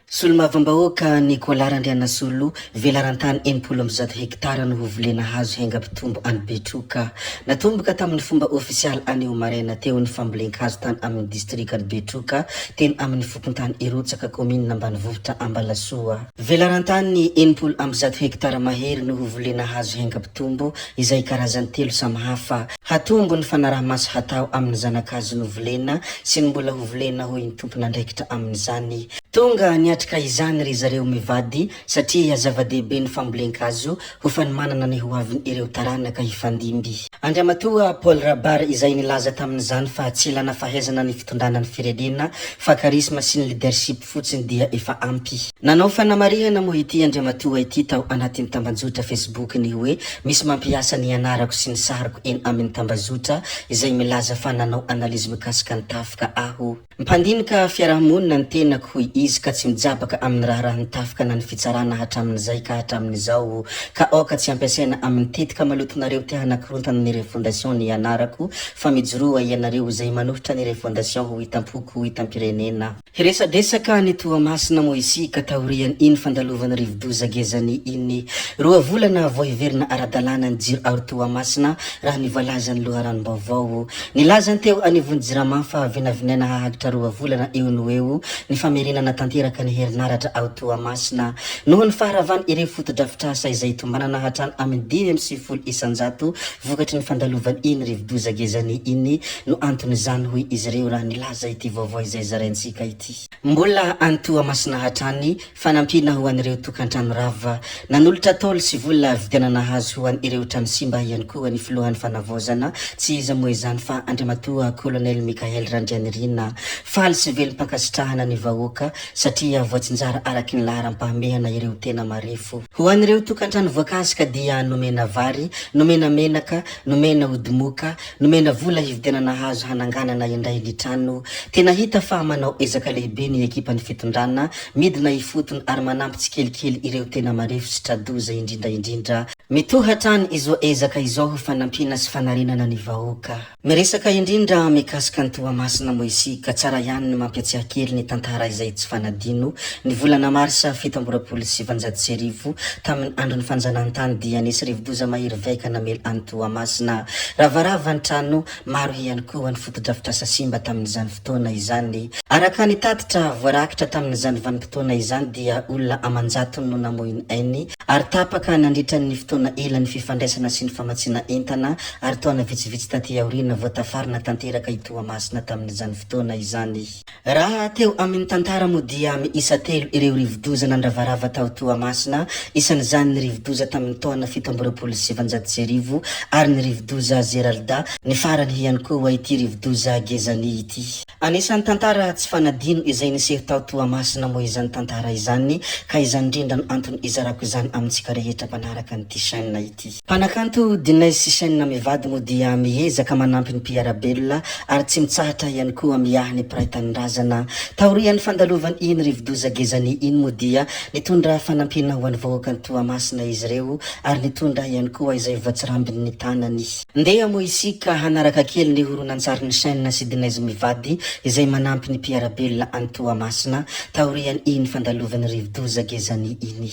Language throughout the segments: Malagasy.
Solomavambahoaka Nicolas Andrianasolo velarantany 100 hektara no hovolena hazo hengampitombo any Betroka. Natomboka tamin'ny fomba ofisialy anio maraina teo ny fambolen-kazo tany amin'ny distrikany Betroka teny amin'ny fokontany Irotsaka commune Ambanivohitra Ambalasoa. Velarantany 100 hektara mahery no hovolena hazo hengampitombo izay karazany 3 samihafa. Hatombo ny fanaraha-maso hatao amin'ny zanakazo novolena sy ny mbola hovolena hoy ny tompon'andraikitra amin'izany. Tonga niatrika izany ry zareo mivady satria zava-dehibe ny fambolen-kazo ho fanimanana ny hoaviny ireo taranaka hifandimby. Andriamatoa Paul Rabar izay nilaza tamin'izany fa tsy ilana fahaizana ny fitondrana ny firenena fa karisma sy ny leadership fotsiny dia efa ampy. Nanao fanamarihana moa ity Andriamatoa ity tao anatin'ny tambazotra Facebook ny hoe misy mampiasa ny anarako sy ny sariko eny amin'ny tambazotra izay milaza fa nanao analizy mikasika ny tafika aho. Mpandinika fiarahamonina ny tenako hoy izy ka tsy mijabaka amin'ny raha nitafika na ny fitsarana hatramin'izay ka hatramin'izao ka oka tsy ampiasaina amin'ny tetika malotonareo te hanakorontana ny refondation ny anarako fa mijoroa ianareo izay manohitra ny refondation ho hitampoko ho hitam-pirenena. Hiresadresaka ny Toamasina moa isika taoriany iny fandalovany rivodoza gezany iny. 2 volana voahiverina ara-dalàna ny jiro ao Toamasina raha nivalazany loharanom-baovao. Nilazany teo anivony Jirama fa vinavinaina hahagitra 2 volana eo no eo ny famerinana tanteraka ny herinaratra ao Toamasina. Noho ny faharavany ireo foto-drafitrasa izay tombanana hatrany amin'ny 5 isanjato vokatry ny fandalovany iny rivodoza gezany iny no antony zany hoy izy ireo raha nilaza ity vaovao izay zaraintsika ity. Mbola any Toamasina hatrany fanampina ho an'ireo tokantrano rava nanolotra tolo sy vola vidianana hazo ho an'ireo trano simba ihany koa ny filohan'ny fanavozana tsy iza moa izany fa Andriamatoa Colonel Michael Randrianirina faly sy velom-pankasitrahana ny vahoaka satria voatsinjara araky ny laharam-pahamehana ireo tena marefo. Ho an'ireo tokantrano voakasika dia nomena vary, nomena menaka, nomena odimoka, nomena vola hividianana hazo hananganana indray ny trano. Tena hita fa manao ezaka lehibe ny ekipany fitondrana midina ifotony ary manampy tsikelikely ireo tena marefo sy tradoza indrindra. Mitohatrany izo ezaka izao fanampina sy fanarinana ny vahoaka. Miresaka indrindra mikasika ny Toamasina moa isika tsara ihany ny mampiatsiaka kely ny tantara izay tsy fanadino ny volana Marsa 1790 tamin'ny andro ny fanjanahantany dia nisy rivodoza mahery vaika namely any Toamasina. Ravarava ny trano maro ihany koa ny foto-drafitrasa simba tamin'izany fotoana izany. Araka ny tatitra voarakitra tamin'izany vanim-potoana izany dia olona amanjato no namoiny ainy ary tapaka nandritra ny fotoana ela ny fifandraisana sy ny famatsiana entana ary taona vitsivitsy taty aoriana voatafarina tanteraka i Toamasina tamin'izany fotoana izany. Raha teo amin'ny tantara moa dia miisa 3 ireo rivodoza nandravarava tao Toamasina, isan'izany ny rivodoza tamin'ny taona 1790 ary ny rivodoza Zeralda, ny farany ihany koa ity rivodoza Gezani ity. Anisan'ny tantara tsy fanadino izay niseho tao Toamasina moa izany tantara izany ka izany indrindra no antony izarako izany amintsika rehetra mpanaraka ny chaîne ity. Mpanakanto Dinay sy chaîne mivady moa dia miezaka manampy ny mpiarabelona ary tsy mitsahatra ihany koa miahy ny piraitanindrazana. Taorian'ny fandalovany iny rivodoza Gezani iny moa dia nitondra fanampina ho an'ny vahoaka ny Toamasina izy ireo ary nitondra ihany koa izay voatsirambiny ny tanany. Ndeha moa isika hanaraka kely ny horonan-tsary ny chaîne sy Dinay mivady izay manampy ny mpiarabelona any Toamasina taorian'ny iny fandalovany rivodoza Gezani iny.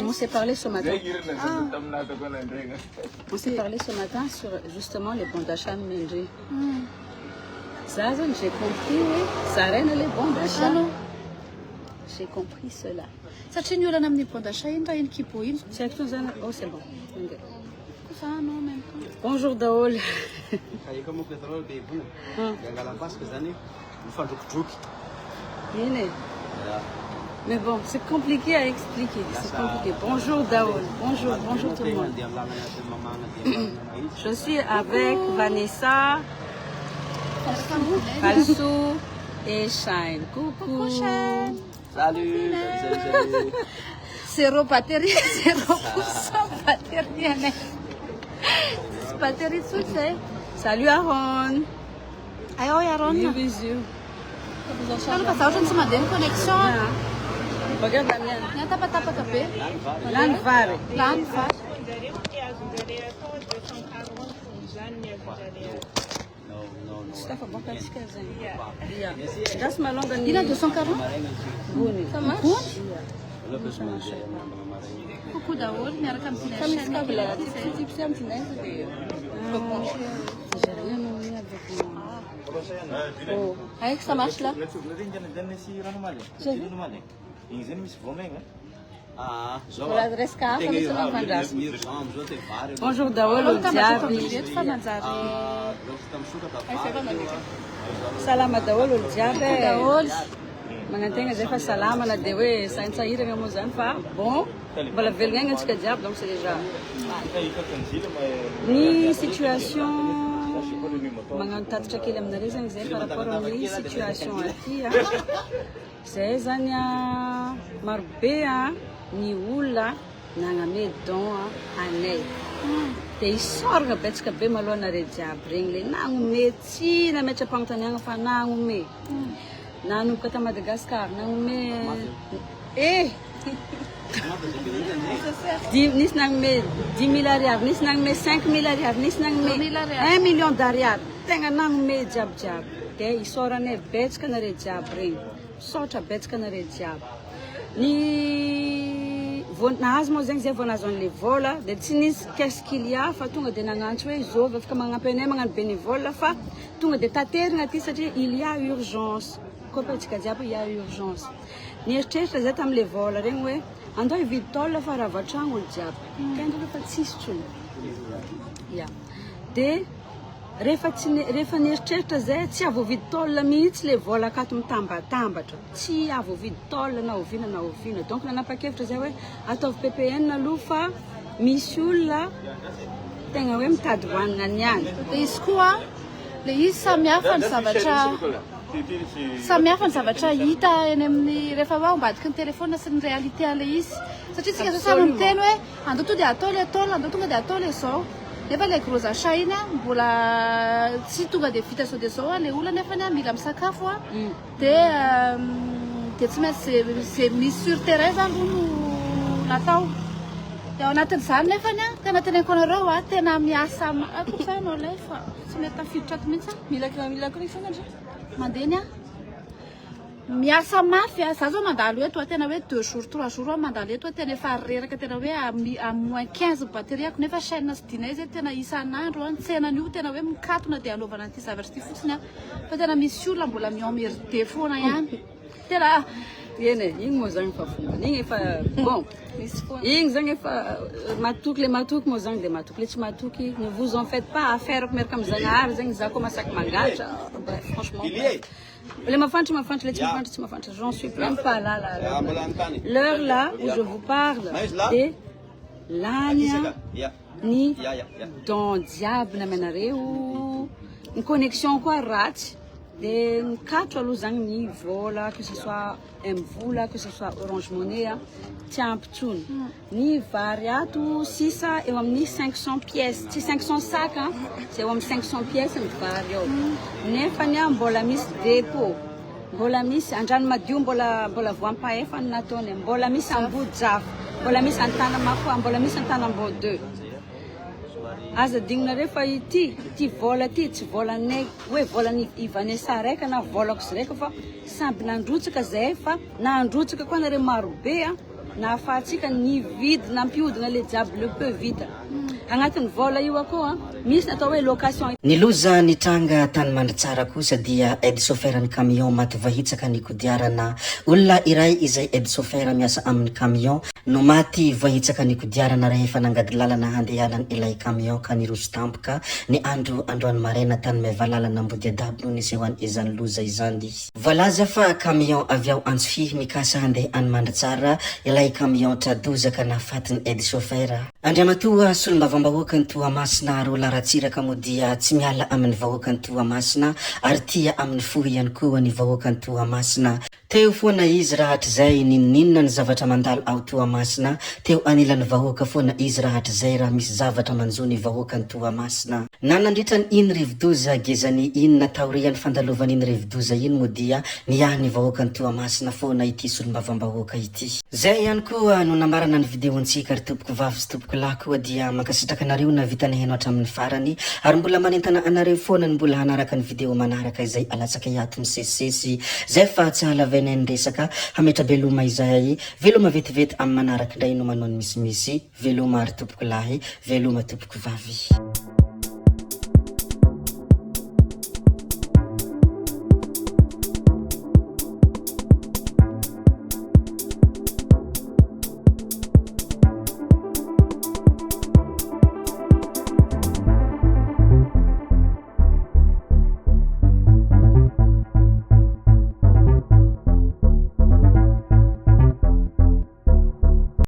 On s'est parlé ce matin. On s'est parlé ce matin sur justement les bons d'achat Mendri. Ça, j'ai compris, oui. Ça règne les bons d'achat. J'ai compris cela. Ça tient eu la nam ni bons d'achat, il y a une qui peut une. C'est tout ça. Oh, c'est bon. Ça, non, même. Bonjour Daoul. Mais bon, c'est compliqué à expliquer. C'est compliqué. Bonjour Daoul. Bonjour, bonjour tout le monde. Je suis avec Vanessa, Falsou et Shine. Coucou. Salut. Zéro batterie, 0% batterie. Batterie tout c'est. Salut Aaron. Ayo Aaron. Bisous. Kalau pas tahu sama den connexion. Regarde la mienne. Yang tapa tapi. Lanvare. Tsy tafaboakatsika zegny. Ia. Ndrasy malongany. Ina 240? Gony. Ça marche? Coucou daholo miaraka amin'ny Fa misy chaîne. kabla tipsy amin'ny tinaisa dia. J'ai rien nommé avec moi. Oh. Aïe, ça marche là? Voilà adresse ka hafa misy fandrasana. Bonjour daholo jiaby. Fa manjary. Salama daholo jiaby. Daholo. Magnantegna zay fa salama na dia hoe sahintsahiragna moa zany fa bon mbola velogna agny antsika jiaby donc c'est déjà ny situation magnano tatitra kely aminareo zany zay par rapport amin'ny situation aty a zay zany a marobe a ny olona nagname don anay dia isoragna betsaka be maloha nareo jiaby regny le nagnome tsy nametra mpagnotaniagna fa nagnome nanomboka ta Madagascar nagnome nisy nagnome 10 000 ariary nisy nagnome 5 000 ariary nisy nagnome 1 million d'ariary tegna nagnome jiaby jiaby dia isoranay betsaka nareo jiaby regny misaotra betsaka nareo jiaby ny nahazo moa zegny zay vao nahazo an'le vola dia tsy nisy qu'est-ce qu'il y a fa tonga dia nagnantso hoe zovy afaka magnampy anay magnano bénévole fa tonga dia taterina aty satria il y a urgence kopatsika jiaby il y a urgence ny eritreritra zay tamin'le vola regny hoe andao hividy tôle fa raha vatragno olo jiaby kendra rehefa tsisy tsony ia dia rehefa nieritreritra zay tsy avovidy tôle mihitsy le vola akato mitambatambatra tsy avovidy tôle na oviana donc nanapa-kevitra zay hoe ataovy PPN aloha fa misy olona tegna hoe mitady hoanina niany Dia izy koa le izy samihafa ny zavatra hita eny amin'ny rehefa hoe ambadiky ny telefona sy ny réalité ale izy satria tsika sasany miteny hoe andao to dia atao le tôle andao tonga dia atao le zao nefa le gros achat iny mbola tsy tonga dia vita sao dia zao le olona nefa ny mila misakafo dia tsy maintsy zay misy sur terrain zany ro no natao dia ao anatin'izany nefa tena teneniko anareo tena miasa akosanao lay fa tsy mety tafiditra ato mihitsy mila connexion andra mandeny miasa mafy za zao mandalo eto tena hoe 2 jours 3 jours mandalo eto tena efa reraka tena hoe à moins 15 batterie ako nefa chaîne sy dinay zay tena isan'andro tsenan'io tena hoe mikatona dia anaovana an'ity zavatra ity fotsiny fa tena misy olona mbola miemmerde foana ihany tena eny igny moa zany fa fomba igny efa bon igny zany efa matoky le matoky moa zany dia matoky le tsy matoky ne vous en faites pas affaire ko miaraka am'zagnahary zegny za koa masaky mangatra franchement le mafantatra le tsy mafantatra j'en suis même pas là l'heure là où je vous parle de lania ny don diable namenareo ny connexion koa ratsy dia mikatro aloha zany ny vola que ce soit M-vola que ce soit Orange Money tsy ampitsony ny vary ato sisa eo amin'ny 500 pièces tsy 500 sac c'est eo amin'ny 500 pièces ny vary ao nefa ny mbola misy dépôt mbola misy andrano madio mbola voampahefa ny nataony mbola misy ambojafo mbola misy Antanamako mbola misy Antanambo 2 aza dignina fa ity vola ty tsy volanay hoe volany Ivanessa raika na volako sy raika fa samby nandrotsaka zay fa nandrotsaka koa nareo marobe na afahatsika ny vidy nampiodina le jiaby le peu vita agnatin'ny vola io akao misy natao hoe location ny loza nitranga tany Mandritsara kosa dia aide chauffeur ny camion maty vahitsaka ny kodiarana olona iray izay aide chauffeur miasa amin'ny camion no maty vahitsaka ny kodiarana rehefa nangady lalana handehanany ilay camion ka niroso tampoka ny androany maraina tany meva lalana ambody adabo no nisy hoany izany loza izany voalaza fa camion avy ao Antsifihy mikasa handeha any Mandritsara ilay camion tradozaka nafatiny aide chauffeur Andriamatoa solombavam-bahoaka ny Toamasina ro laratsiraka moa dia tsy miala amin'ny vahoaka ny Toamasina ary tia amin'ny fo ihany koa ny vahoaka ny Toamasina teo foana izy rahatr'izay ninona ny zavatra mandalo ao Toamasina teo anilan'ny vahoaka foana izy rahatr'izay raha misy zavatra manjo ny vahoaka ny Toamasina nanandritra ny iny rivodoza gezany iny nataorian'ny fandalovany iny rivodoza iny moa dia niahy ny vahoaka ny Toamasina foana ity solombavam-bahoaka ity zay ihany koa no namarana ny videontsika ry tompoko vavy sy tompoko lahy koa dia makasi sitrakanareo na vitany heno hatramin'ny farany ary mbola manentana anareo foana ny mbola hanaraka ny video manaraka izay alatsaka iato misesisesy zay fa tsy halavaina ny resaka hametra veloma izay veloma vetivety amin'ny manaraka indray no manao ny misimisy veloma ary tompoko lahy veloma tompoko vavy